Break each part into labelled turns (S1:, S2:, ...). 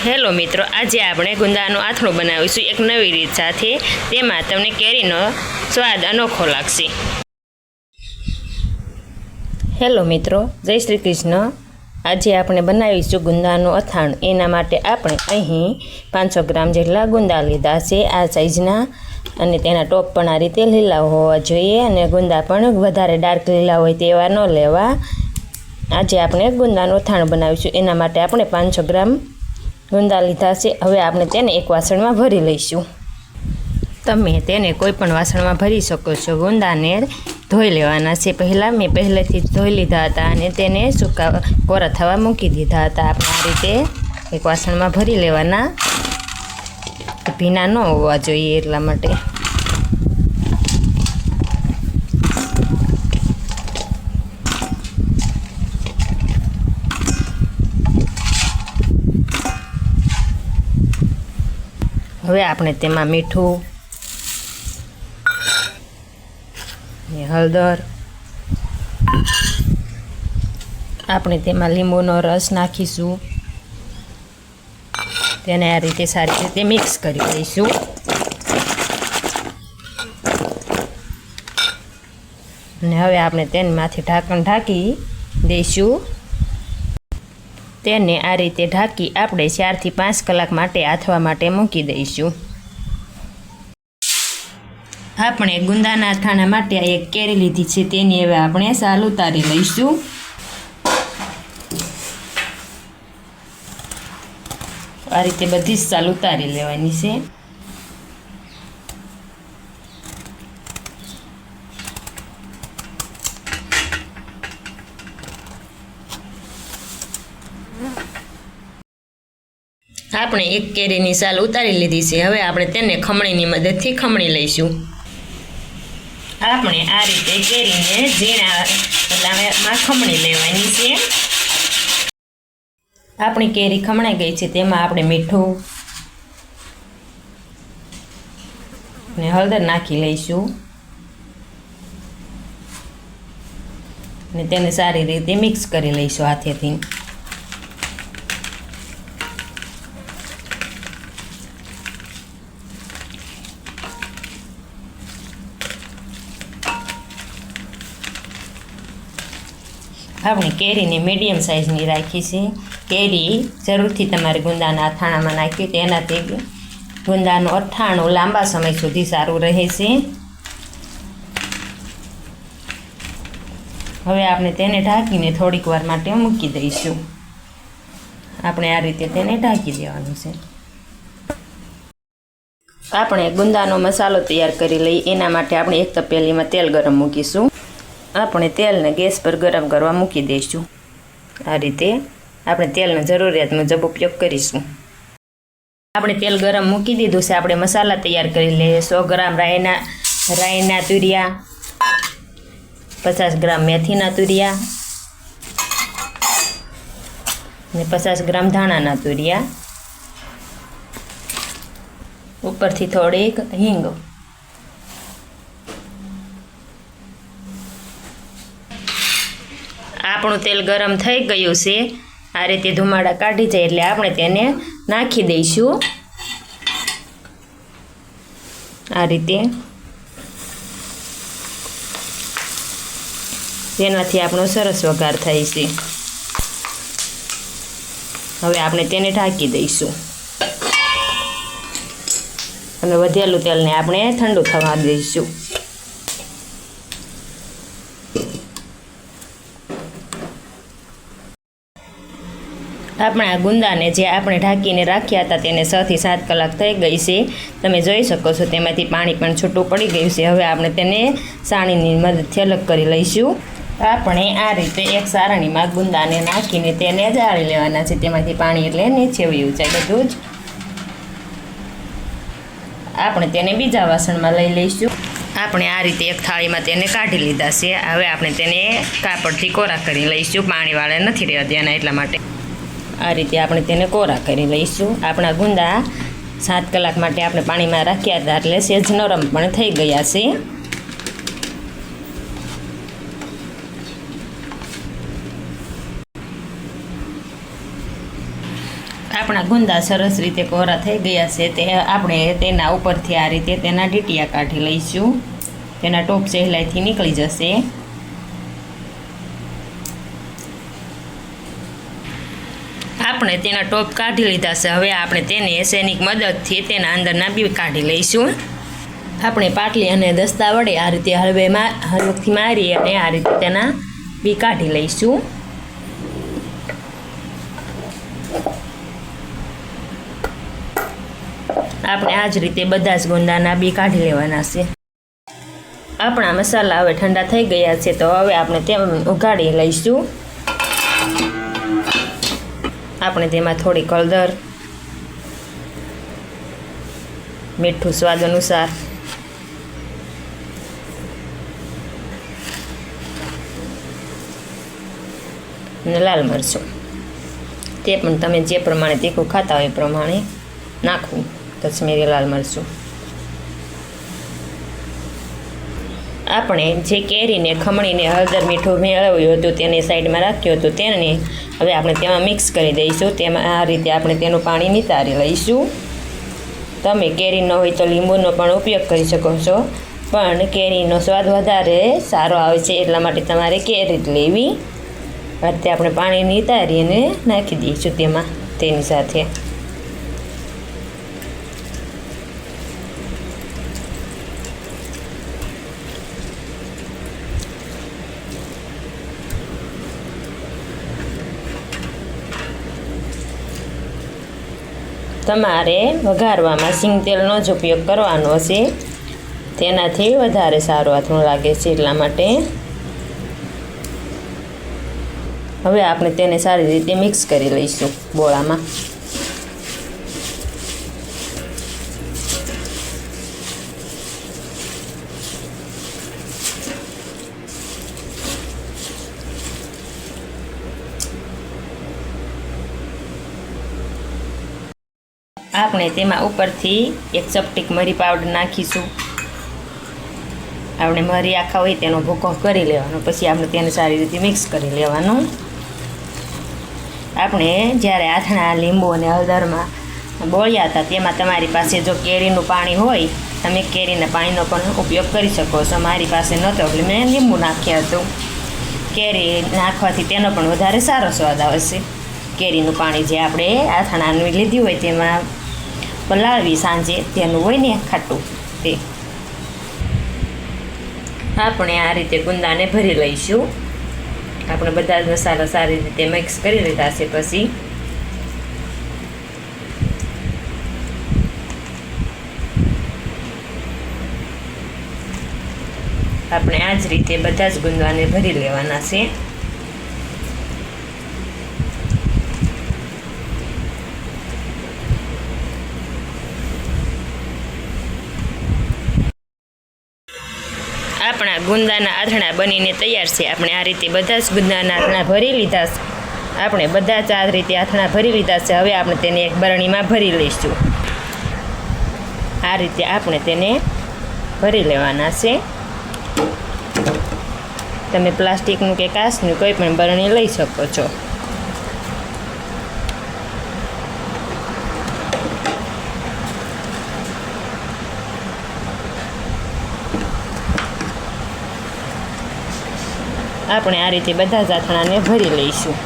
S1: Hello મિત્રો, આજે આપણે ગુંદાનું આથણું બનાવીશું એક નવી રીત સાથે. તેમાં તમને કેરીનો સ્વાદ અનોખો લાગશે. હેલો મિત્રો, જય શ્રી કૃષ્ણ. આજે આપણે બનાવીશું ગુંદાનું અથાણું. એના માટે આપણે અહીં 500 ગ્રામ જેટલા ગુંદા લીધા છે, આ સાઈઝના. અને તેના ટોપ પણ આ રીતે લીલા હોવા જોઈએ, અને ગુંદા પણ વધારે ડાર્ક લીલા હોય તેવા ન લેવા. આજે આપણે ગુંદાનું અથાણું બનાવીશું. એના માટે આપણે 500 ગ્રામ ગુંદા લીધા છે. હવે આપણે તેને એક વાસણમાં ભરી લઈશું. તમે તેને કોઈ પણ વાસણમાં ભરી શકો છો. ગુંદાને ધોઈ લેવાના છે. મેં પહેલેથી જ ધોઈ લીધા હતા અને તેને કોરા થવા મૂકી દીધા હતા. આપણે આ રીતે એક વાસણમાં ભરી લેવાના, ભીના ન હોવા જોઈએ એટલા માટે. હવે આપણે તેમાં મીઠું ને હળદર, આપણે તેમાં લીંબુનો રસ નાખીશું. તેને આ રીતે સારી રીતે મિક્સ કરી દઈશું. અને હવે આપણે તેનામાંથી ઢાંકણ ઢાંકી દઈશું. તેને આ રીતે ઢાંકી આપણે 4 થી 5 કલાક માટે આથવા માટે મૂકી દઈશું. આપણે ગુંદાના અથાણા માટે એક કેરી લીધી છે, તેની હવે આપણે સાલ ઉતારી લઈશું. આ રીતે બધી જ સાલ ઉતારી લેવાની છે. આપણે એક કેરીની સાલ ઉતારી લીધી છે. હવે આપણે તેને ખમણીની મદદથી ખમણી લઈશું. આપણે આ રીતે કેરીને ઝીણા પલાળમાં ખમણી લેવાની છે. આપણી કેરી ખમણાઈ ગઈ છે. તેમાં આપણે મીઠું ને હળદર નાખી લઈશું ને તેને સારી રીતે મિક્સ કરી લઈશું હાથેથી. આપણે કેરીને મીડિયમ સાઇઝની રાખી છે. કેરી જરૂરથી તમારે ગુંદાના અથાણામાં નાખી, તેનાથી ગુંદાનું અથાણું લાંબા સમય સુધી સારું રહે છે. હવે આપણે તેને ઢાંકીને થોડીક વાર માટે મૂકી દઈશું. આપણે આ રીતે તેને ઢાંકી દેવાનું છે. આપણે ગુંદાનો મસાલો તૈયાર કરી લઈ. એના માટે આપણે એક તપેલીમાં તેલ ગરમ મૂકીશું. આપણે તેલને ગેસ પર ગરમ કરવા મૂકી દઈશું. આ રીતે આપણે તેલનો જરૂરિયાત મુજબ ઉપયોગ કરીશું. આપણે તેલ ગરમ મૂકી દીધું છે. આપણે મસાલા તૈયાર કરી લઈએ. 100 ગ્રામ રાઈના તુરિયા, 50 ગ્રામ મેથીના તુરિયા ને 50 ગ્રામ ધાણાના તુરિયા. ઉપરથી થોડીક હિંગ. આપણું તેલ ગરમ થઈ ગયું છે. આ રીતે ધુમાડા કાઢી જાય એટલે આપણે તેને નાખી દઈશું. આ રીતે તેનાથી આપણો સરસ વઘાર થાય છે. હવે આપણે તેને ઢાંકી દઈશું અને વધેલું તેલને આપણે ઠંડુ થવા દઈશું. આપણા ગુંદાને જે આપણે ઢાંકીને રાખ્યા હતા તેને 6 થી 7 કલાક થઈ ગઈ છે. તમે જોઈ શકો છો તેમાંથી પાણી પણ છૂટું પડી ગયું છે. હવે આપણે તેને સાણીની મદદથી અલગ કરી લઈશું. આપણે આ રીતે એક સારણીમાં ગુંદાને નાખીને તેને જાળી લેવાના છે. તેમાંથી પાણી એટલે નીચે વયું જાય બધું જ. આપણે તેને બીજા વાસણમાં લઈ લઈશું. આપણે આ રીતે એક થાળીમાં તેને કાઢી લીધા છે. હવે આપણે તેને કાપડથી કોરા કરી લઈશું. પાણીવાળા નથી રહેવા દેવાના એટલા માટે. આ રીતે આપણે તેને કોરા કરી લઈશું. આપણા ગુંદા 7 કલાક માટે આપણે પાણીમાં રાખ્યા હતા એટલે સહેજ નરમ પણ થઈ ગયા છે. આપણા ગુંદા સરસ રીતે કોરા થઈ ગયા છે. તે આપણે તેના ઉપરથી આ રીતે તેના ડીટીયા કાઢી લઈશું. તેના ટોપ સહેલાઈથી નીકળી જશે. આપણે તેના ટોપ કાઢી લીધા છે. હવે આપણે તેને શેનિક મદદથી તેના અંદરના બી કાઢી લઈશું. આપણે પાટલી અને દસ્તા વડે આ રીતે હળવેથી મારી અને આ રીતે તેના બી કાઢી લઈશું. આપણે આ જ રીતે બધા જ ગુંદાના બી કાઢી લેવાના છે. આપણા મસાલા હવે ઠંડા થઈ ગયા છે, તો હવે આપણે તેમાં ઉગાડી લઈશું. આપણે તેમાં થોડી હળદર, મીઠું સ્વાદ અનુસાર, અને લાલ મરચું, તે પણ તમે જે પ્રમાણે તીખું ખાતા હોય એ પ્રમાણે નાખવું. કશ્મીરી લાલ મરચું. આપણે જે કેરીને ખમણીને હળદર મીઠું મેળવ્યું હતું તેને સાઈડમાં રાખ્યું હતું, તેને હવે આપણે તેમાં મિક્સ કરી દઈશું. તેમાં આ રીતે આપણે તેનું પાણી નિતારી લઈશું. તમે કેરી ન હોય તો લીંબુનો પણ ઉપયોગ કરી શકો છો, પણ કેરીનો સ્વાદ વધારે સારો આવે છે એટલા માટે તમારે કેરી જ લેવી. આ રીતે આપણે પાણી નિતારીને નાખી દઈશું તેમાં તેની સાથે. તમારે વઘારવામાં સિંગ તેલનો જ ઉપયોગ કરવાનો છે, તેનાથી વધારે સારું આથણું લાગે છે એટલા માટે. હવે આપણે તેને સારી રીતે મિક્સ કરી લઈશું બોળામાં. આપણે તેમાં ઉપરથી એક ચપટીક મરી પાવડર નાખીશું. આપણે મરી આખા હોય તેનો ભૂકો કરી લેવાનો, પછી આપણે તેને સારી રીતે મિક્સ કરી લેવાનું. આપણે જ્યારે આથણા લીંબુ અને હળદરમાં બોળ્યા હતા તેમાં તમારી પાસે જો કેરીનું પાણી હોય, તમે કેરીના પાણીનો પણ ઉપયોગ કરી શકો છો. મારી પાસે નહોતો એટલે મેં લીંબુ નાખ્યા હતું. કેરી નાખવાથી તેનો પણ વધારે સારો સ્વાદ આવે છે. કેરીનું પાણી જે આપણે આથણાનું લીધું હોય તેમાં પલાળવી સાંજે તેનું હોય ને ખાટું તે. આપણે આ રીતે ગુંદાને ભરી લઈશું. આપણે બધા જ મસાલા સારી રીતે મિક્સ કરી લીધા છે. પછી આપણે આ જ રીતે બધા જ ગુંદાને ભરી લેવાના છે. આપણા ગુંદાના આથણા બનીને તૈયાર છે. આપણે આ રીતે બધા જ ગુંદાના આથણા ભરી લીધા છે. આપણે બધા જ આ રીતે આથણા ભરી લીધા છે. હવે આપણે તેને એક બરણીમાં ભરી લઈશું. આ રીતે આપણે તેને ભરી લેવાના છે. તમે પ્લાસ્ટિકનું કે કાચનું કોઈ પણ બરણી લઈ શકો છો. આપણે આ રીતે બધા જ આથણાને ભરી લઈશું.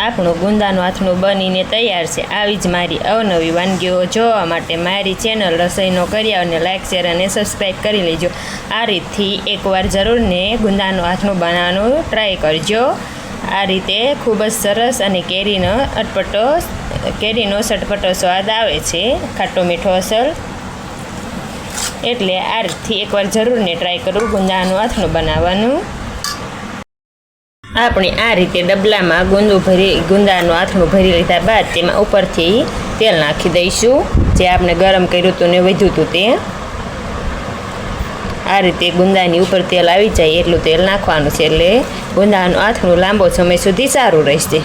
S1: આપણું ગુંદાનું આથણું બનીને તૈયાર છે. આવી જ મારી અવનવી વાનગીઓ જોવા માટે મારી ચેનલ રસોઈનો કર્યા અને લાઇક, શેર અને સબસ્ક્રાઈબ કરી લેજો. આ રીતથી એકવાર જરૂરને ગુંદાનું આથણું બનાવવાનું ટ્રાય કરજો. આ રીતે ખૂબ જ સરસ અને કેરીનો ચટપટો સ્વાદ આવે છે, ખાટો મીઠો અસર. એટલે આ રીતથી એકવાર જરૂરને ટ્રાય કરવું ગુંદાનું આથણું બનાવવાનું. આપણે આ રીતે ડબલામાં ગુંદાનું આથણું ભરી લીધા બાદ તેમાં ઉપરથી તેલ નાખી દઈશું. જે આપણે ગરમ કર્યું હતું ને વધ્યું હતું તે. આ રીતે ગુંદાની ઉપર તેલ આવી જાય એટલું તેલ નાખવાનું છે, એટલે ગુંદાનું આથણું લાંબો સમય સુધી સારું રહેશે.